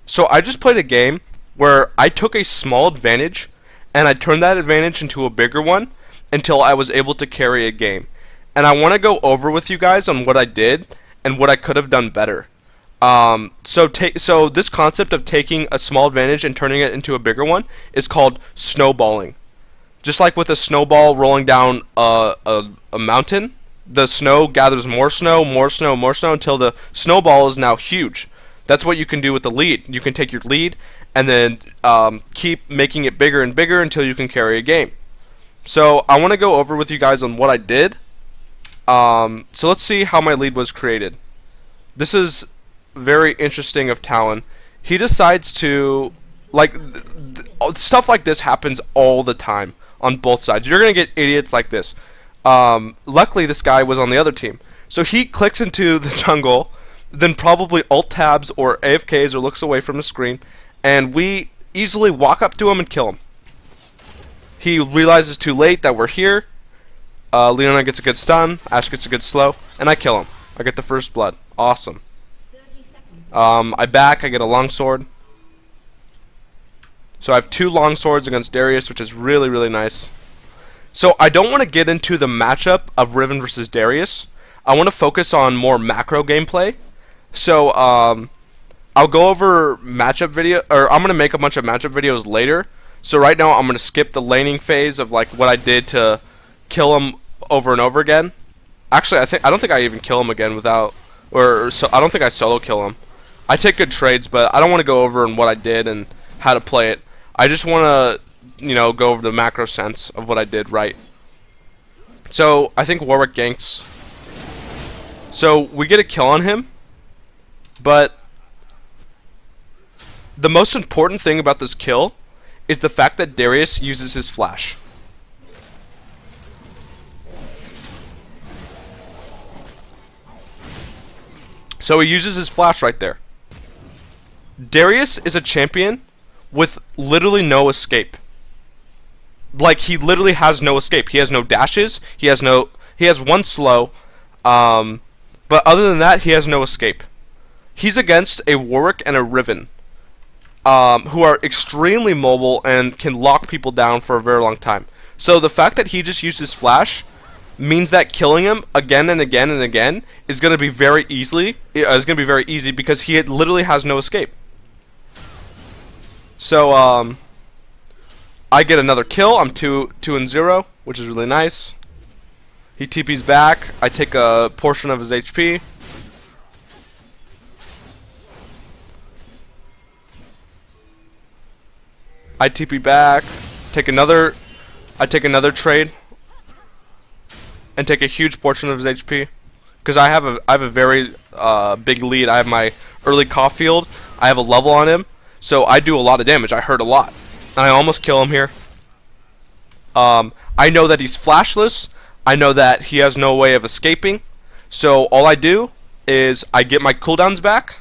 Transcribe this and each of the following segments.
So I just played a game where I took a small advantage and I turned that advantage into a bigger one until I was able to carry a game. And I want to go over with you guys on what I did and what I could have done better. So this concept of taking a small advantage and turning it into a bigger one is called snowballing. Just like with a snowball rolling down a mountain, the snow gathers more snow, more snow, more snow until the snowball is now huge. That's what you can do with the lead. You can take your lead and then keep making it bigger and bigger until you can carry a game. So I want to go over with you guys on what I did. So let's see how my lead was created. This is very interesting of Talon. He decides to, like, stuff like this happens all the time on both sides. You're going to get idiots like this. Luckily, this guy was on the other team. So he clicks into the jungle, then probably alt-tabs or AFKs or looks away from the screen, and we easily walk up to him and kill him. He realizes too late that we're here. Leona gets a good stun, Ash gets a good slow, and I kill him. I get the first blood. Awesome. I get a longsword. So I have 2 longswords against Darius, which is really, really nice. So I don't want to get into the matchup of Riven versus Darius. I want to focus on more macro gameplay. So I'll go over matchup video, or I'm going to make a bunch of matchup videos later. So right now I'm going to skip the laning phase of like what I did to kill him over and over again. Actually, I don't think I even kill him again without, I don't think I solo kill him. I take good trades, but I don't want to go over on what I did and how to play it. I just want to, go over the macro sense of what I did right. So I think Warwick ganks. So we get a kill on him, but the most important thing about this kill is the fact that Darius uses his flash. So he uses his flash right there. Darius is a champion with literally no escape. Like, he literally has no escape. He has no dashes. He has 1 slow. But other than that, he has no escape. He's against a Warwick and a Riven, who are extremely mobile and can lock people down for a very long time. So the fact that he just uses flash means that killing him again and again and again is going to be very easy because he literally has no escape. So I get another kill. I'm 2-0, which is really nice. He TP's back. I take a portion of his HP. I TP back. I take another trade. And take a huge portion of his HP. Because I have a very big lead. I have my early Caulfield. I have a level on him. So I do a lot of damage. I hurt a lot. And I almost kill him here. I know that he's flashless. I know that he has no way of escaping. So all I do is I get my cooldowns back.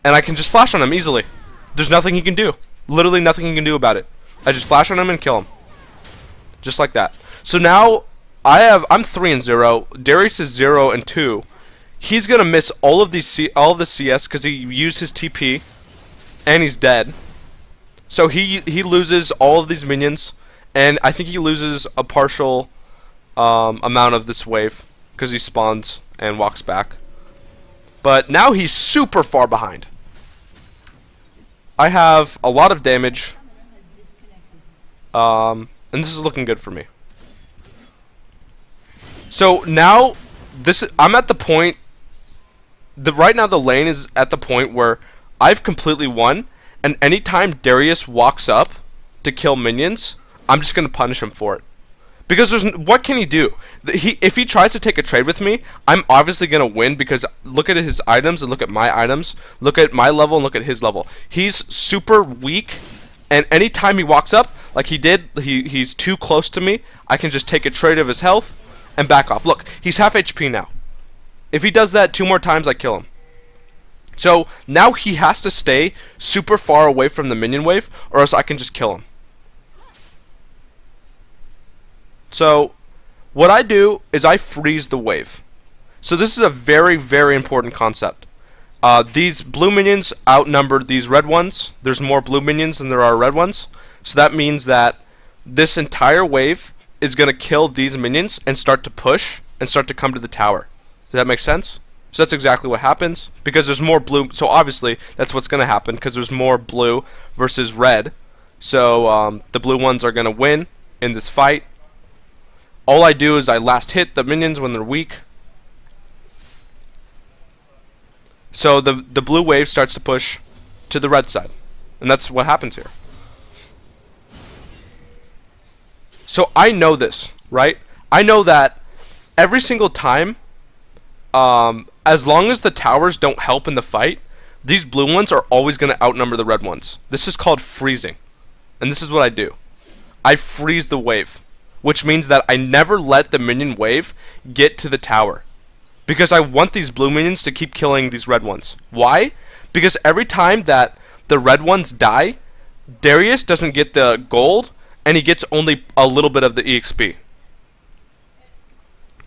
And I can just flash on him easily. There's nothing he can do. Literally nothing he can do about it. I just flash on him and kill him. Just like that. So now I'm 3-0. Darius is 0-2. He's gonna miss all of the CS because he used his TP, and he's dead. So he loses all of these minions, and I think he loses a partial amount of this wave because he spawns and walks back. But now he's super far behind. I have a lot of damage, and this is looking good for me. So now I'm at the point. Right now the lane is at the point where I've completely won, and anytime Darius walks up to kill minions, I'm just gonna punish him for it. Because what can he do? If he tries to take a trade with me, I'm obviously gonna win because look at his items and look at my items. Look at my level and look at his level. He's super weak, and anytime he walks up, like he did, he's too close to me. I can just take a trade of his health and back off. Look, he's half HP now. If he does that 2 more times, I kill him. So now he has to stay super far away from the minion wave, or else I can just kill him. So what I do is I freeze the wave. So this is a very, very important concept. These blue minions outnumber these red ones. There's more blue minions than there are red ones. So that means that this entire wave is going to kill these minions and start to push and start to come to the tower. Does that make sense? So that's exactly what happens because there's more blue. So obviously that's what's going to happen because there's more blue versus red. So the blue ones are going to win in this fight. All I do is I last hit the minions when they're weak. So the blue wave starts to push to the red side. And that's what happens here. So I know this, right? I know that every single time, as long as the towers don't help in the fight, these blue ones are always going to outnumber the red ones. This is called freezing. And this is what I do. I freeze the wave, which means that I never let the minion wave get to the tower. Because I want these blue minions to keep killing these red ones. Why? Because every time that the red ones die, Darius doesn't get the gold, and he gets only a little bit of the EXP.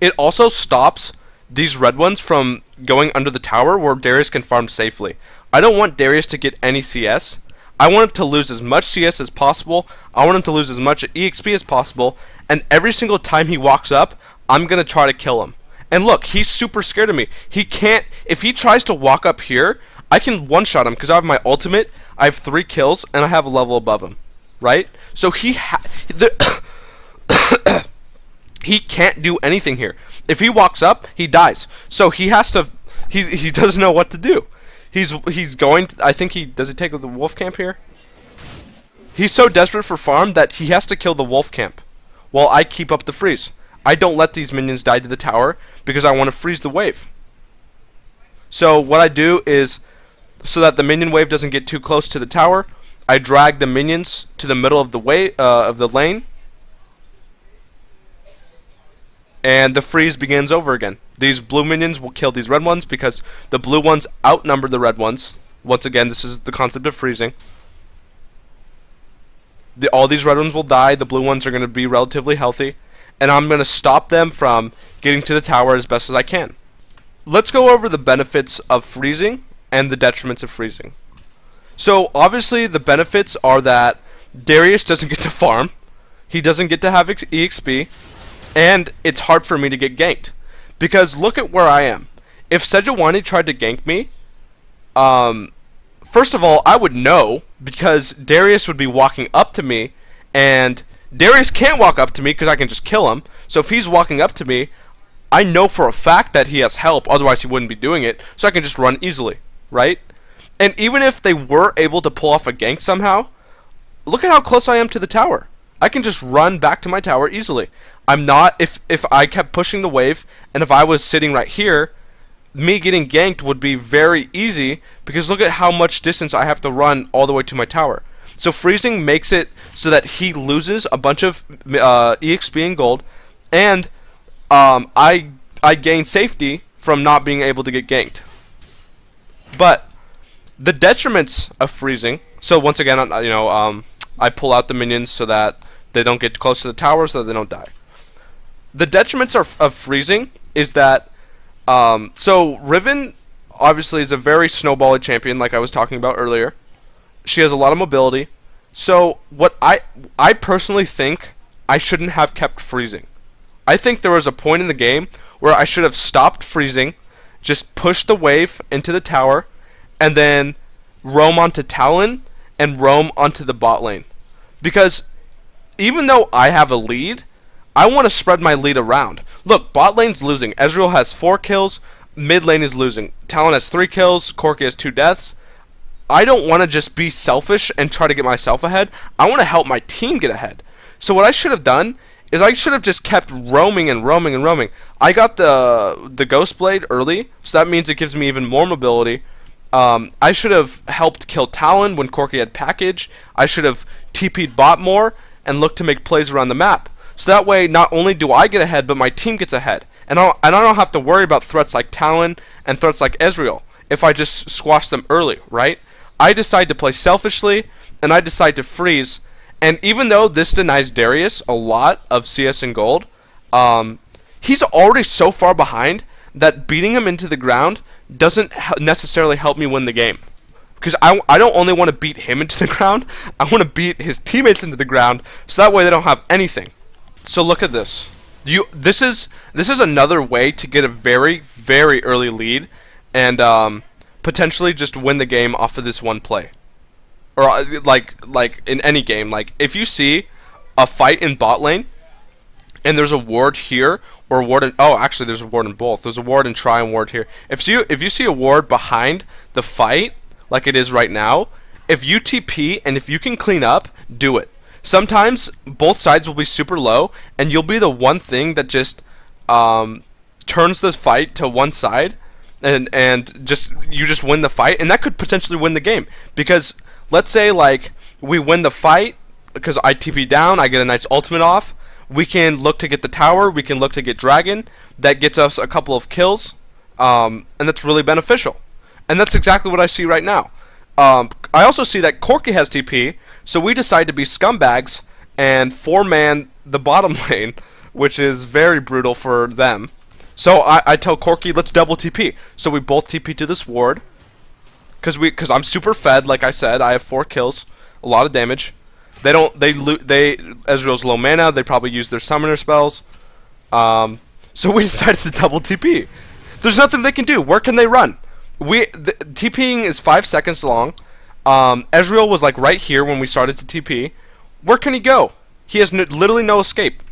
It also stops these red ones from going under the tower where Darius can farm safely. I don't want Darius to get any CS. I want him to lose as much CS as possible. I want him to lose as much EXP as possible. And every single time he walks up, I'm going to try to kill him. And look, he's super scared of me. He can't, if he tries to walk up here, I can one-shot him because I have my ultimate, I have 3 kills, and I have a level above him. Right? So he can't do anything here. If he walks up, he dies. So he has to, he doesn't know what to do. He's going to, I think does he take the wolf camp here? He's so desperate for farm that he has to kill the wolf camp while I keep up the freeze. I don't let these minions die to the tower because I want to freeze the wave. So what I do is, so that the minion wave doesn't get too close to the tower, I drag the minions to the middle of the lane, and the freeze begins over again. These blue minions will kill these red ones because the blue ones outnumber the red ones. Once again, this is the concept of freezing. All these red ones will die. The blue ones are going to be relatively healthy. And I'm going to stop them from getting to the tower as best as I can. Let's go over the benefits of freezing and the detriments of freezing. So obviously the benefits are that Darius doesn't get to farm. He doesn't get to have EXP. And it's hard for me to get ganked. Because look at where I am. If Sejuani tried to gank me, first of all, I would know because Darius would be walking up to me, and Darius can't walk up to me because I can just kill him. So if he's walking up to me, I know for a fact that he has help, otherwise he wouldn't be doing it, so I can just run easily, right? And even if they were able to pull off a gank somehow, look at how close I am to the tower. I can just run back to my tower easily. I'm not, if I kept pushing the wave, and if I was sitting right here, me getting ganked would be very easy, because look at how much distance I have to run all the way to my tower. So freezing makes it so that he loses a bunch of EXP and gold, and I gain safety from not being able to get ganked. But the detriments of freezing, so once again, I pull out the minions so that they don't get close to the tower so that they don't die. The detriments of freezing is that, so Riven obviously is a very snowbally champion like I was talking about earlier. She has a lot of mobility. So what I personally think I shouldn't have kept freezing. I think there was a point in the game where I should have stopped freezing, just pushed the wave into the tower, and then roam onto Talon and roam onto the bot lane. Because even though I have a lead, I want to spread my lead around. Look, bot lane's losing. Ezreal has 4 kills. Mid lane is losing. Talon has 3 kills. Corki has 2 deaths. I don't want to just be selfish and try to get myself ahead. I want to help my team get ahead. So what I should have done is I should have just kept roaming and roaming and roaming. I got the Ghost Blade early, so that means it gives me even more mobility. I should have helped kill Talon when Corki had package. I should have TP'd bot more and looked to make plays around the map. So that way, not only do I get ahead, but my team gets ahead. And I don't have to worry about threats like Talon and threats like Ezreal if I just squash them early, right? I decide to play selfishly, and I decide to freeze. And even though this denies Darius a lot of CS and gold, he's already so far behind that beating him into the ground doesn't necessarily help me win the game. Because I don't only want to beat him into the ground, I want to beat his teammates into the ground, so that way they don't have anything. So look at this. This is another way to get a very, very early lead, and potentially just win the game off of this one play. Or like in any game, like if you see a fight in bot lane, and there's a ward here or a ward in, oh, actually there's a ward in both. There's a ward in try and ward here. If you see a ward behind the fight, like it is right now, if you TP and if you can clean up, do it. Sometimes both sides will be super low, and you'll be the one thing that just turns this fight to one side, and you just win the fight, and that could potentially win the game. Because let's say like we win the fight because I TP down, I get a nice ultimate off. We can look to get the tower, we can look to get dragon. That gets us a couple of kills, and that's really beneficial. And that's exactly what I see right now. I also see that Corki has TP, so we decide to be scumbags and 4-man the bottom lane, which is very brutal for them. So I tell Corki, let's double TP. So we both TP to this ward, because I'm super fed. Like I said, I have 4 kills, a lot of damage. Ezreal's low mana. They probably use their summoner spells. So we decided to double TP. There's nothing they can do. Where can they run? TPing is 5 seconds long. Ezreal was like right here when we started to TP. Where can he go? He has literally no escape.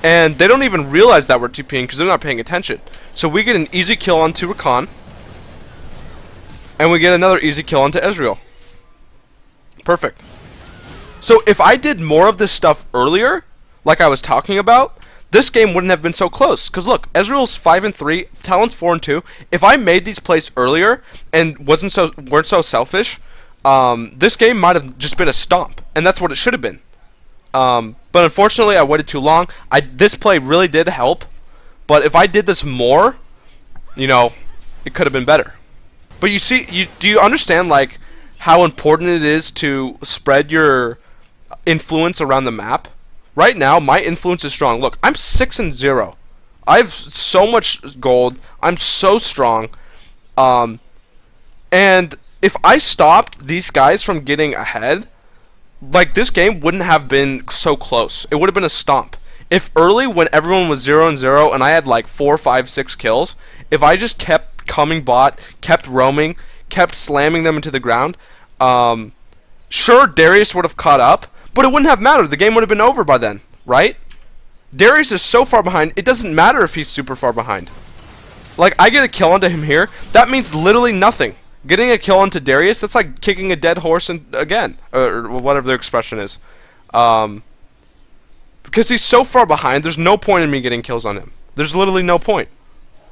And they don't even realize that we're TPing because they're not paying attention. So we get an easy kill onto Rakan. And we get another easy kill onto Ezreal. Perfect. So if I did more of this stuff earlier, like I was talking about, this game wouldn't have been so close. Because look, Ezreal's 5-3, Talon's 4-2. If I made these plays earlier and weren't so selfish, this game might have just been a stomp, and that's what it should have been. But unfortunately, I waited too long. This play really did help, but if I did this more, it could have been better. But do you understand like how important it is to spread your influence around the map? Right now, my influence is strong. Look, I'm 6-0. I have so much gold. I'm so strong. And if I stopped these guys from getting ahead, like this game wouldn't have been so close. It would have been a stomp. If early, when everyone was 0-0 and I had like 4, 5, 6 kills, if I just kept coming bot, kept roaming, kept slamming them into the ground, sure, Darius would have caught up, but it wouldn't have mattered. The game would have been over by then, right? Darius is so far behind, it doesn't matter if he's super far behind. Like, I get a kill onto him here, that means literally nothing. Getting a kill onto Darius, that's like kicking a dead horse again, or whatever the expression is. Because he's so far behind, there's no point in me getting kills on him. There's literally no point.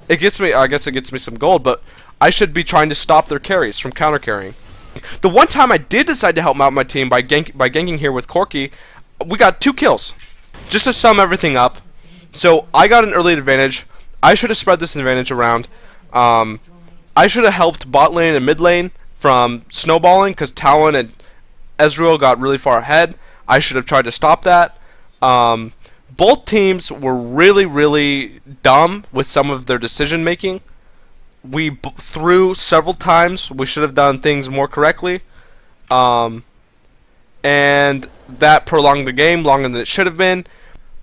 I guess it gets me some gold, but I should be trying to stop their carries from counter carrying. The one time I did decide to help out my team by ganking here with Corki, we got 2 kills. Just to sum everything up, so I got an early advantage. I should have spread this advantage around. I should have helped bot lane and mid lane from snowballing because Talon and Ezreal got really far ahead. I should have tried to stop that. Both teams were really, really dumb with some of their decision making. We threw several times. We should have done things more correctly. And that prolonged the game longer than it should have been.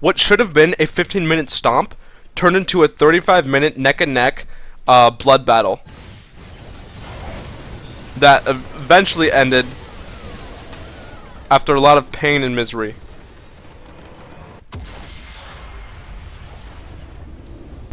What should have been a 15-minute stomp turned into a 35-minute neck-and-neck blood battle that eventually ended after a lot of pain and misery.